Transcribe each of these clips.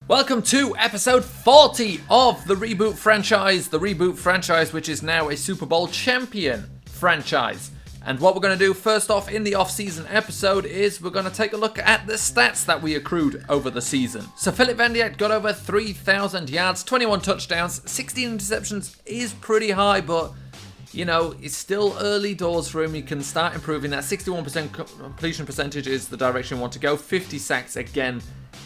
Welcome to episode 40 of the Reboot franchise. The Reboot franchise, which is now a Super Bowl champion franchise. And what we're going to do first off in the off-season episode is we're going to take a look at the stats that we accrued over the season. So Philip Van Dijk got over 3,000 yards, 21 touchdowns, 16 interceptions is pretty high, but you know, it's still early doors for him. You can start improving that. 61% completion percentage is the direction we want to go. 50 sacks, again,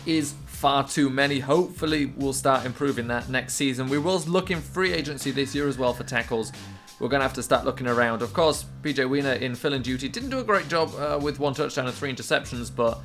is far too many. Hopefully, we'll start improving that next season. We will look in free agency this year as well for tackles. We're going to have to start looking around. Of course, PJ Wiener in fill-in duty didn't do a great job with 1 touchdown and 3 interceptions, but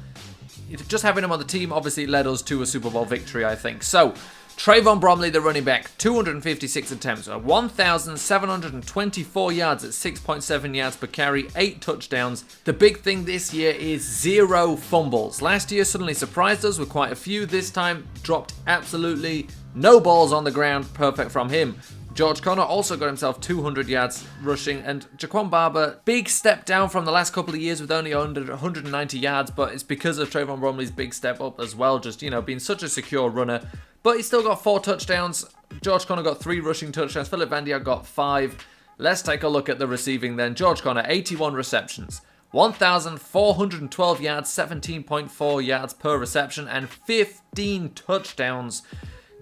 just having him on the team obviously led us to a Super Bowl victory, I think. So, Trayvon Bromley, the running back, 256 attempts, 1,724 yards at 6.7 yards per carry, 8 touchdowns. The big thing this year is 0 fumbles. Last year suddenly surprised us with quite a few. This time dropped absolutely no balls on the ground. Perfect from him. George Connor also got himself 200 yards rushing, and Jaquan Barber, big step down from the last couple of years with only under 190 yards, but it's because of Trayvon Bromley's big step up as well, just, you know, being such a secure runner. But he still got 4 touchdowns. George Connor got 3 rushing touchdowns. Philip Van Dijk got 5. Let's take a look at the receiving then. George Connor, 81 receptions, 1,412 yards, 17.4 yards per reception, and 15 touchdowns.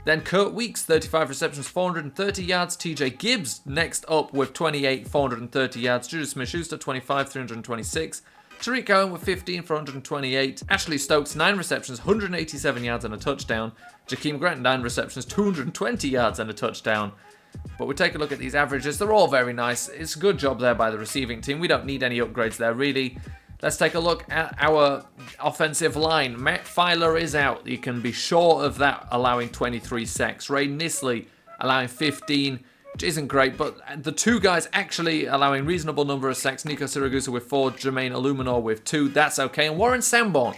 Then Kurt Weeks, 35 receptions, 430 yards. TJ Gibbs next up with 28, 430 yards. Juju Smith-Schuster, 25, 326. Tariq Cohen with 15 for 128. Ashley Stokes, 9 receptions, 187 yards and a touchdown. Jakeem Grant, 9 receptions, 220 yards and a touchdown. But we take a look at these averages. They're all very nice. It's a good job there by the receiving team. We don't need any upgrades there, really. Let's take a look at our offensive line. Matt Filer is out. You can be sure of that, allowing 23 sacks. Ray Nisley allowing 15, which isn't great, but the 2 guys actually allowing reasonable number of sacks. Nico Siragusa with 4, Jermaine Illuminor with 2. That's okay. And Warren Sanborn,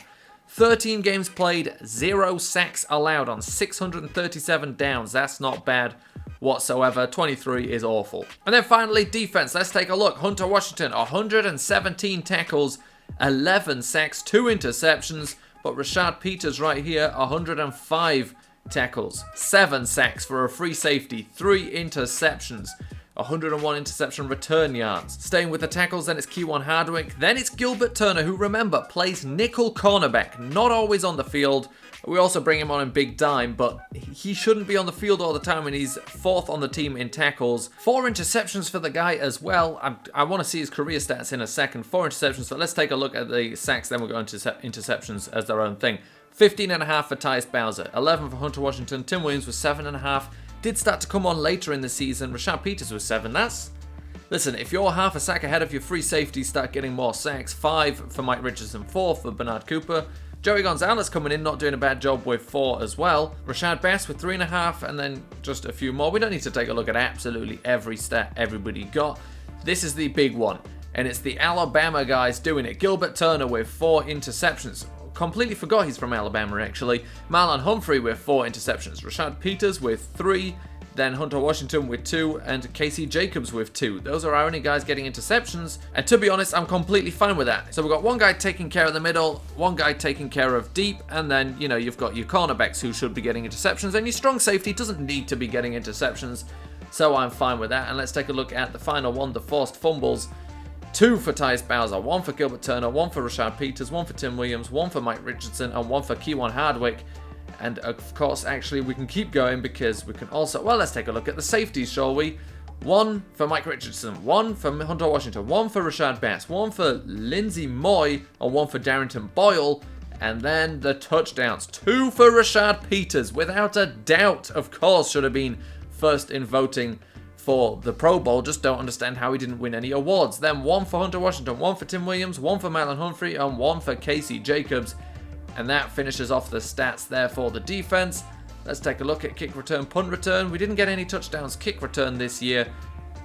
13 games played, 0 sacks allowed on 637 downs. That's not bad whatsoever. 23 is awful. And then finally, defense. Let's take a look. Hunter Washington, 117 tackles, 11 sacks, 2 interceptions. But Rashad Peters right here, 105 tackles, 7 sacks for a free safety, 3 interceptions, 101 interception return yards. Staying with the tackles, then it's Kewan Hardwick. Then it's Gilbert Turner, who, remember, plays nickel cornerback, not always on the field. We also bring him on in big dime, but he shouldn't be on the field all the time, and he's 4th on the team in tackles. 4 interceptions for the guy as well. I want to see his career stats in a second. 4 interceptions, but let's take a look at the sacks, then we'll go into interceptions as their own thing. 15.5 for Tyus Bowser, 11 for Hunter Washington. Tim Williams was 7.5. Did start to come on later in the season. Rashad Peters was 7. Listen, if you're half a sack ahead of your free safety, start getting more sacks. 5 for Mike Richardson, 4 for Bernard Cooper. Joey Gonzalez coming in, not doing a bad job with 4 as well. Rashad Bass with 3.5, and then just a few more. We don't need to take a look at absolutely every stat everybody got. This is the big one, and it's the Alabama guys doing it. Gilbert Turner with 4 interceptions. Completely forgot he's from Alabama, actually. Marlon Humphrey with 4 interceptions. Rashad Peters with 3. Then Hunter Washington with 2. And Casey Jacobs with 2. Those are our only guys getting interceptions. And to be honest, I'm completely fine with that. So we've got one guy taking care of the middle, one guy taking care of deep. And then, you know, you've got your cornerbacks who should be getting interceptions. And your strong safety doesn't need to be getting interceptions. So I'm fine with that. And let's take a look at the final one, the forced fumbles. 2 for Tyus Bowser, 1 for Gilbert Turner, 1 for Rashad Peters, 1 for Tim Williams, 1 for Mike Richardson, and 1 for Kewan Hardwick. And of course, actually, we can keep going because we can also, well, let's take a look at the safeties, shall we? 1 for Mike Richardson, 1 for Hunter Washington, 1 for Rashad Bass, 1 for Lindsey Moy, and 1 for Darrington Boyle. And then the touchdowns, 2 for Rashad Peters, without a doubt, of course, should have been first in voting for the Pro Bowl. Just don't understand how he didn't win any awards. Then 1 for Hunter Washington, 1 for Tim Williams, 1 for Marlon Humphrey, and 1 for Casey Jacobs. And that finishes off the stats there for the defense. Let's take a look at kick return, punt return. We didn't get any touchdowns kick return this year.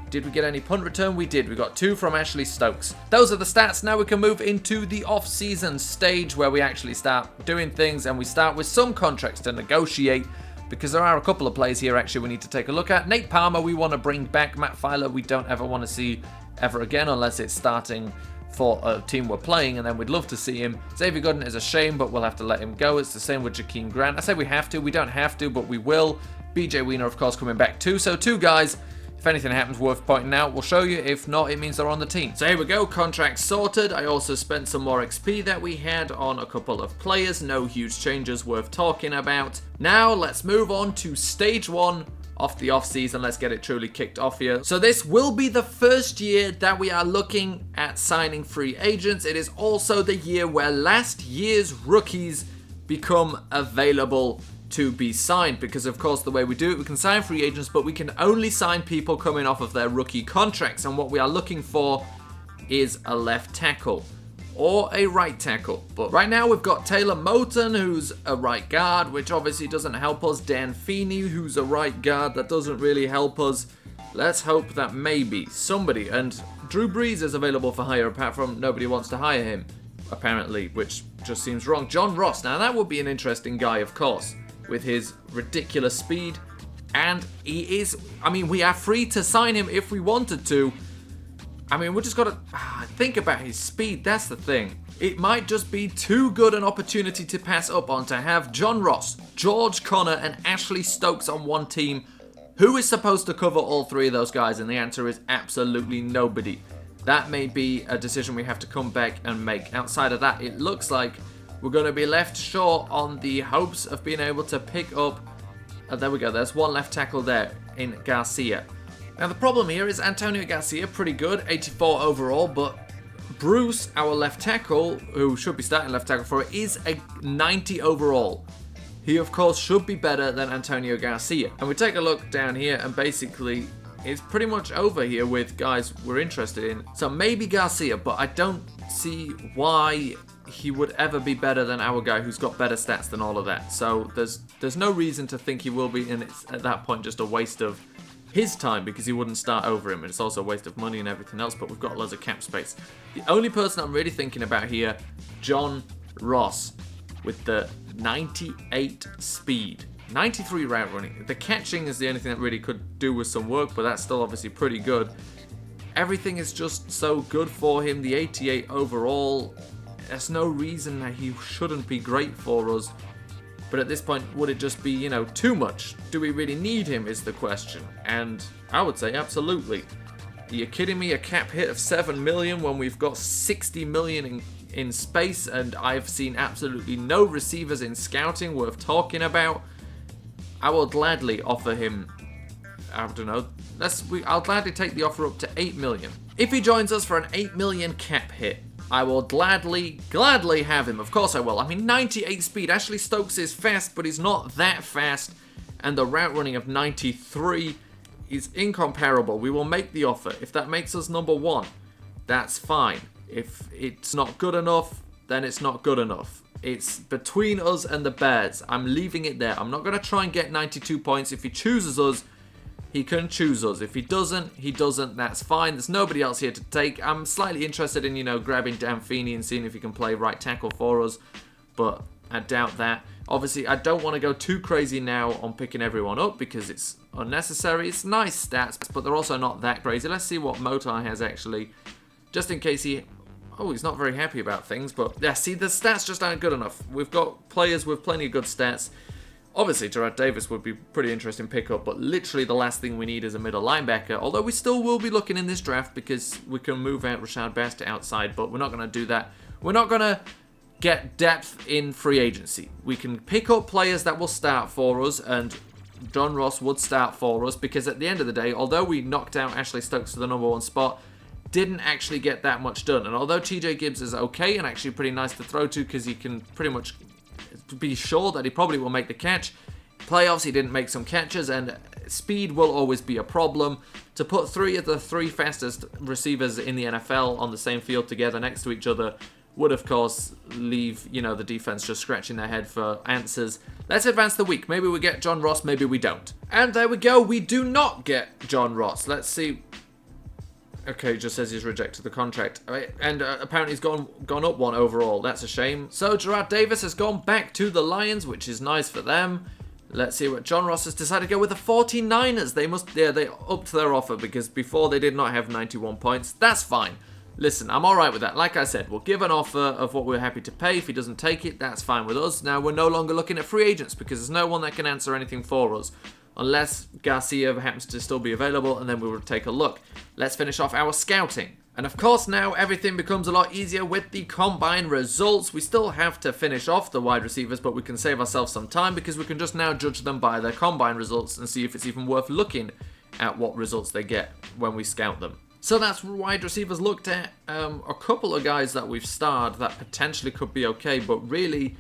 Did we get any punt return? We did. We got 2 from Ashley Stokes. Those are the stats. Now we can move into the off-season stage where we actually start doing things, and we start with some contracts to negotiate, because there are a couple of plays here actually we need to take a look at. Nate Palmer we want to bring back. Matt Filer we don't ever want to see ever again unless it's starting for a team we're playing, and then we'd love to see him. Xavier Gooden is a shame, but we'll have to let him go. It's the same with Jakeem Grant. I say we have to. We don't have to, but we will. BJ Wiener, of course, coming back too. So 2 guys, if anything happens worth pointing out, we'll show you. If not, it means they're on the team. So here we go, contracts sorted. I also spent some more XP that we had on a couple of players. No huge changes worth talking about. Now, let's move on to stage 1 of the off-season. Let's get it truly kicked off here. So this will be the first year that we are looking at signing free agents. It is also the year where last year's rookies become available to be signed, because of course the way we do it, we can sign free agents, but we can only sign people coming off of their rookie contracts, and what we are looking for is a left tackle or a right tackle. But right now we've got Taylor Moton, who's a right guard, which obviously doesn't help us. Dan Feeney, who's a right guard, that doesn't really help us. Let's hope that maybe somebody, and Drew Brees is available for hire, apart from nobody wants to hire him apparently, which just seems wrong. John Ross, now that would be an interesting guy, of course, with his ridiculous speed, and he is, I mean, we are free to sign him if we wanted to. I mean, we just got to think about his speed, that's the thing. It might just be too good an opportunity to pass up on, to have John Ross, George Connor, and Ashley Stokes on one team. Who is supposed to cover all 3 of those guys? And the answer is absolutely nobody. That may be a decision we have to come back and make. Outside of that, it looks like we're going to be left short on the hopes of being able to pick up... there we go, there's one left tackle there in Garcia. Now the problem here is Antonio Garcia, pretty good, 84 overall, but Bruce, our left tackle, who should be starting left tackle for it, is a 90 overall. He of course should be better than Antonio Garcia. And we take a look down here, and basically it's pretty much over here with guys we're interested in. So maybe Garcia, but I don't see why he would ever be better than our guy who's got better stats than all of that. So there's no reason to think he will be, and it's at that point just a waste of his time, because he wouldn't start over him, and it's also a waste of money and everything else, but we've got loads of cap space. The only person I'm really thinking about here, John Ross, with the 98 speed. 93 route running. The catching is the only thing that really could do with some work, but that's still obviously pretty good. Everything is just so good for him. The 88 overall, there's no reason that he shouldn't be great for us. But at this point, would it just be, you know, too much? Do we really need him is the question. And I would say absolutely. Are you kidding me? A cap hit of 7 million when we've got 60 million in space, and I've seen absolutely no receivers in scouting worth talking about. I will gladly offer him, I don't know, I'll gladly take the offer up to 8 million. If he joins us for an 8 million cap hit, I will gladly have him. Of course I will. I mean, 98 speed. Ashley Stokes is fast, but he's not that fast. And the route running of 93 is incomparable. We will make the offer. If that makes us number 1, that's fine. If it's not good enough, then it's not good enough. It's between us and the Bears. I'm leaving it there. I'm not going to try and get 92 points. If he chooses us, he can choose us. If he doesn't, he doesn't. That's fine. There's nobody else here to take. I'm slightly interested in, you know, grabbing Dan Feeney and seeing if he can play right tackle for us, but I doubt that. Obviously, I don't want to go too crazy now on picking everyone up because it's unnecessary. It's nice stats, but they're also not that crazy. Let's see what Motai has actually, just in case he... Oh, he's not very happy about things, but yeah, see, the stats just aren't good enough. We've got players with plenty of good stats. Obviously, Gerard Davis would be pretty interesting pickup, but literally the last thing we need is a middle linebacker, although we still will be looking in this draft because we can move out Rashad Bass to outside, but we're not going to do that. We're not going to get depth in free agency. We can pick up players that will start for us, and John Ross would start for us, because at the end of the day, although we knocked out Ashley Stokes to the number 1 spot, didn't actually get that much done. And although TJ Gibbs is okay and actually pretty nice to throw to because he can pretty much be sure that he probably will make the catch, playoffs he didn't make some catches, and speed will always be a problem. To put 3 of the 3 fastest receivers in the NFL on the same field together next to each other would of course leave, you know, the defense just scratching their head for answers. Let's advance the week. Maybe we get John Ross, maybe we don't. And there we go, we do not get John Ross. Let's see. Okay, just says he's rejected the contract. And apparently he's gone up 1 overall. That's a shame. So Gerard Davis has gone back to the Lions, which is nice for them. Let's see what John Ross has decided to go with. The 49ers. They upped their offer because before they did not have 91 points. That's fine. listen, I'm alright with that. Like I said, we'll give an offer of what we're happy to pay. If he doesn't take it, that's fine with us. Now, we're no longer looking at free agents because there's no one that can answer anything for us. Unless Garcia happens to still be available, and then we will take a look. Let's finish off our scouting. And of course, now everything becomes a lot easier with the combine results. We still have to finish off the wide receivers, but we can save ourselves some time because we can just now judge them by their combine results and see if it's even worth looking at what results they get when we scout them. So that's wide receivers looked at. A couple of guys that we've starred that potentially could be okay, but really,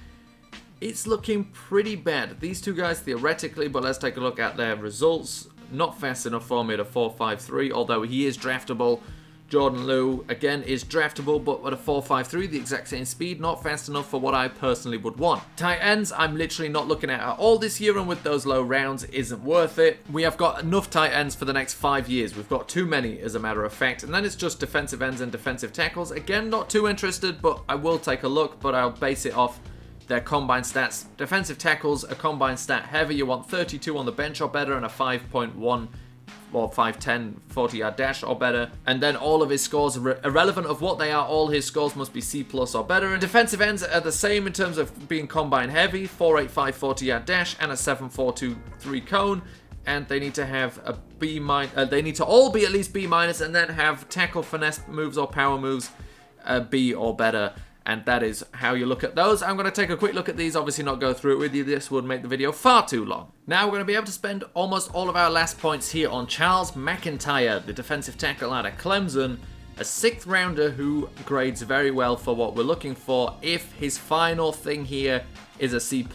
it's looking pretty bad. These two guys theoretically, but let's take a look at their results. Not fast enough for me at a 4.53, although he is draftable. Jordan Liu, again, is draftable, but at a 4.53, the exact same speed, not fast enough for what I personally would want. Tight ends, I'm literally not looking at all this year, and with those low rounds, it isn't worth it. We have got enough tight ends for the next 5 years. We've got too many, as a matter of fact, and then it's just defensive ends and defensive tackles. Again, not too interested, but I will take a look, but I'll base it off their combine stats. Defensive tackles, a combine stat heavy. You want 32 on the bench or better, and a 5.1 or 5'10", 40-yard dash or better. And then all of his scores, irrelevant of what they are, all his scores must be C+ or better. And defensive ends are the same in terms of being combine heavy, 4.85 40-yard dash and a 7.423 cone. And they need to have a B-, they need to all be at least B-, and then have tackle finesse moves or power moves B or better. And that is how you look at those. I'm going to take a quick look at these, obviously not go through it with you. This would make the video far too long. Now we're going to be able to spend almost all of our last points here on Charles McIntyre, the defensive tackle out of Clemson, a 6th rounder who grades very well for what we're looking for. If his final thing here is a C+,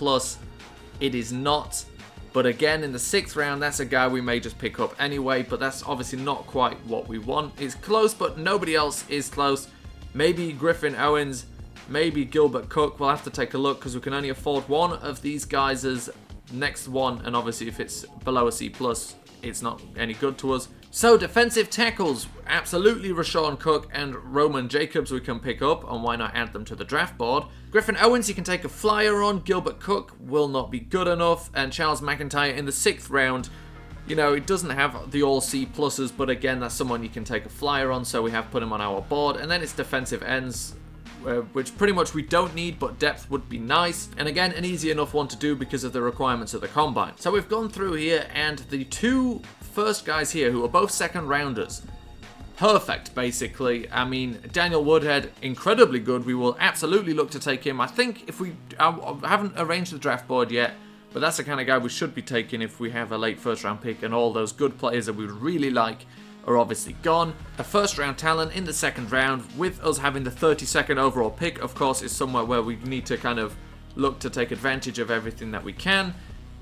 it is not. But again, in the 6th round, that's a guy we may just pick up anyway, but that's obviously not quite what we want. It's close, but nobody else is close. Maybe Griffin Owens, maybe Gilbert Cook. We'll have to take a look because we can only afford one of these guys as next one. And obviously if it's below a C+, it's not any good to us. So defensive tackles, absolutely Rashawn Cook and Roman Jacobs we can pick up. And why not add them to the draft board? Griffin Owens you can take a flyer on. Gilbert Cook will not be good enough. And Charles McIntyre in the 6th round. You know, it doesn't have the all C+, but again, that's someone you can take a flyer on, so we have put him on our board. And then it's defensive ends, which pretty much we don't need, but depth would be nice. And again, an easy enough one to do because of the requirements of the combine. So we've gone through here, and the two first guys here, who are both 2nd rounders, perfect, basically. I mean, Daniel Woodhead, incredibly good. We will absolutely look to take him. I think if I haven't arranged the draft board yet, but that's the kind of guy we should be taking if we have a late 1st round pick, and all those good players that we would really like are obviously gone. A 1st round talent in the 2nd round, with us having the 32nd overall pick, of course, is somewhere where we need to kind of look to take advantage of everything that we can.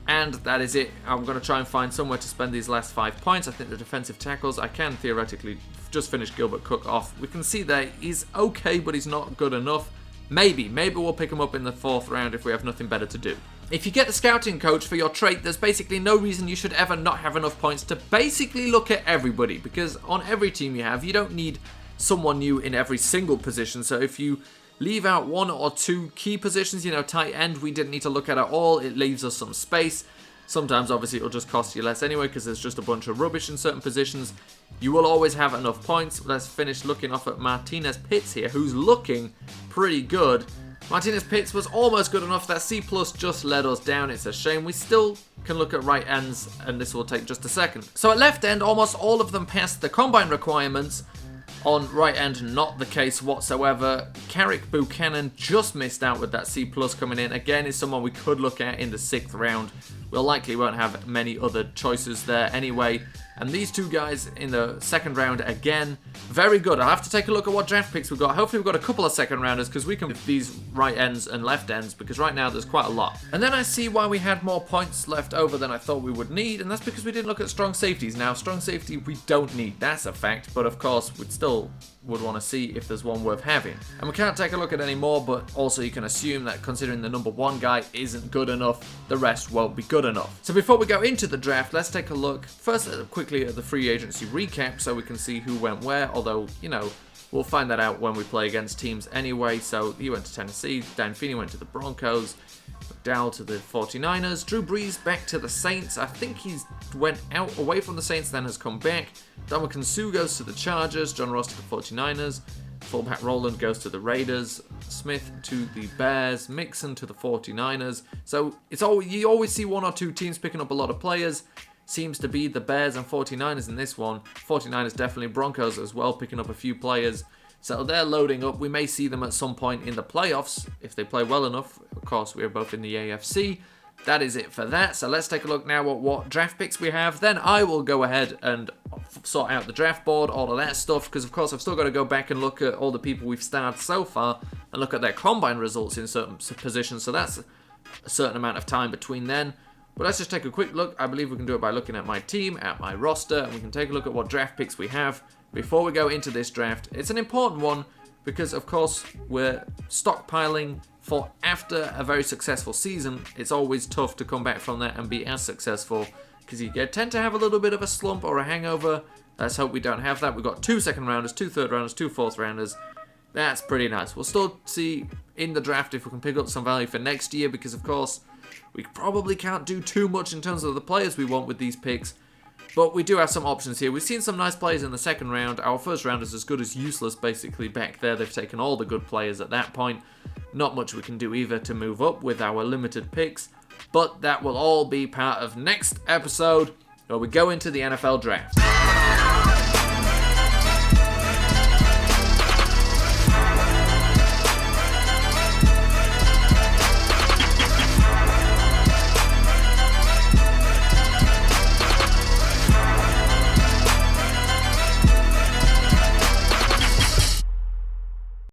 And that is it. I'm going to try and find somewhere to spend these last 5 points. I think the defensive tackles, I can theoretically just finish Gilbert Cook off. We can see that he's okay, but he's not good enough. Maybe we'll pick him up in the 4th round if we have nothing better to do. If you get the scouting coach for your trait, there's basically no reason you should ever not have enough points to basically look at everybody, because on every team you have, you don't need someone new in every single position. So if you leave out 1 or 2 key positions, you know, tight end, we didn't need to look at all. It leaves us some space. Sometimes, obviously, it'll just cost you less anyway because there's just a bunch of rubbish in certain positions. You will always have enough points. Let's finish looking off at Martinez Pitts here, who's looking pretty good. Martinez Pitts was almost good enough. That C+ just let us down. It's a shame. We still can look at right ends, and this will take just a second. So at left end, almost all of them passed the combine requirements. On right end, not the case whatsoever. Carrick Buchanan just missed out with that C+ coming in. Again, is someone we could look at in the 6th round. We'll likely won't have many other choices there anyway. And these two guys in the 2nd round, again, very good. I'll have to take a look at what draft picks we've got. Hopefully we've got a couple of 2nd rounders because we can with these right ends and left ends, because right now there's quite a lot. And then I see why we had more points left over than I thought we would need, and that's because we didn't look at strong safeties. Now, strong safety we don't need, that's a fact, but of course we'd still would want to see if there's one worth having. And we can't take a look at any more, but also you can assume that considering the number 1 guy isn't good enough, the rest won't be good enough. So before we go into the draft, let's take a look first quickly at the free agency recap so we can see who went where, although, you know, we'll find that out when we play against teams anyway. So he went to Tennessee, Dan Feeney went to the Broncos, McDowell to the 49ers, Drew Brees back to the Saints. I think he's went away from the Saints, then has come back. Dominican Sue goes to the Chargers, John Ross to the 49ers, Fullback Roland goes to the Raiders, Smith to the Bears, Mixon to the 49ers. So you always see one or two teams picking up a lot of players. Seems to be the Bears and 49ers in this one. 49ers definitely, Broncos as well, picking up a few players. So they're loading up. We may see them at some point in the playoffs if they play well enough. Of course, we are both in the AFC. That is it for that. So let's take a look now at what draft picks we have. Then I will go ahead and sort out the draft board, all of that stuff, because of course I've still got to go back and look at all the people we've started so far and look at their combine results in certain positions. So that's a certain amount of time between then. But let's just take a quick look. I believe we can do it by looking at my team, at my roster, and we can take a look at what draft picks we have before we go into this draft. It's an important one because, of course, we're stockpiling for after a very successful season. It's always tough to come back from that and be as successful because you tend to have a little bit of a slump or a hangover. Let's hope we don't have that. We've got 2 second rounders, 2 third rounders, 2 fourth rounders. That's pretty nice. We'll still see in the draft if we can pick up some value for next year because, of course, we probably can't do too much in terms of the players we want with these picks. But we do have some options here. We've seen some nice players in the second round. Our first round is as good as useless basically back there. They've taken all the good players at that point. Not much we can do either to move up with our limited picks. But that will all be part of next episode where we go into the NFL draft.